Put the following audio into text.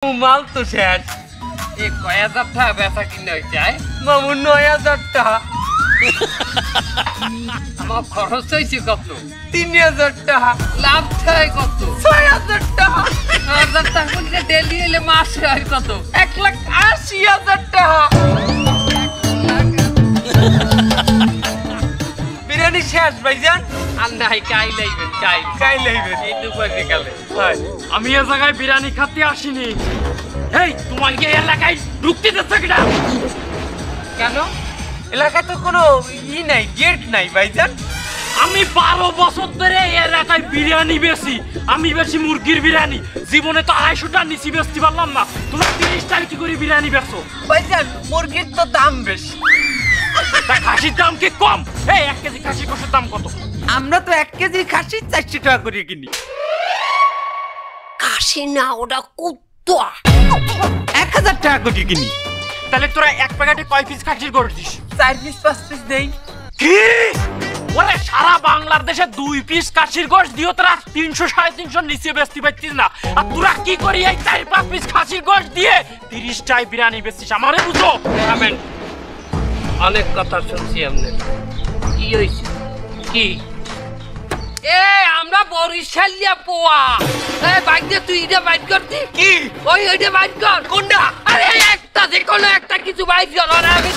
মাল তো শেষ। কয় হাজার টাকা বেচা কিনে হয়েছে মামু ৯,০০০ টাকা। আমার খরচ হয়েছে কত? ৩,০০০ টাকা। লাভ হয় কত? ৬,০০০ টাকা। ৬,০০০ টাকা করে ডেলি এলে মাসে হয় কত? ১,৮০,০০০ টাকা। বিরিয়ানি শেষ ভাইজান। আর নাই কাই লাইবেন কাই লাইবেন এই দুপুর বিকালে। আমি এ জায়গায় বিরিয়ানি খাতে আসিনি। এই তোমার কি এলাকায় ঢুকতে দিচ্ছে কিনা? কেন? এলাকায় তো কোনো নাই, গেট নাই ভাইজান। আমি 12 বছর ধরে এই এলাকায় বিরিয়ানি বেশি। আমি বেশি মুরগির বিরিয়ানি। জীবনে তো 250টা নিচি বেচতে পারলাম না। তোমরা 30 টাকা কি করে বিরিয়ানি বেচো? ভাইজান মুরগির তো দাম বেশি। তা খাসির দাম কি কম? এই 1 কেজি খাসির গোশতের দাম কত? আমরা তো 1 কেজি খাসি 400 টাকা করে কিনি। কাশি না, ওটা কুত্তা। 1000 টাকা করে কিনি। তাহলে তোরা এক প্যাকেটে কয় পিস খাসির গোশত দিস? 4 পিস 5 পিস দেই। কি? ওরে সারা বাংলাদেশে 2 পিস খাসির গোশত দিও তোরা 300 350 নিচে বেচতে পারছিস না। আর তোরা কি করি এই 4-5 পিস খাসির গোশত দিয়ে 30 টাকায় বিরিয়ানি বেচছিস? আমারে বুঝো। থামেন, অনেক কথা শুনছি আপনার। কি হয়েছে? কি আমরা বরিশালিয়া পোয়া। বাইক দিয়ে তুই এটা বাইক করতি কি? ওইটা বাইক কর। কোনটা? আরে একটা যে কোনো একটা কিছু বাইক কর। আমি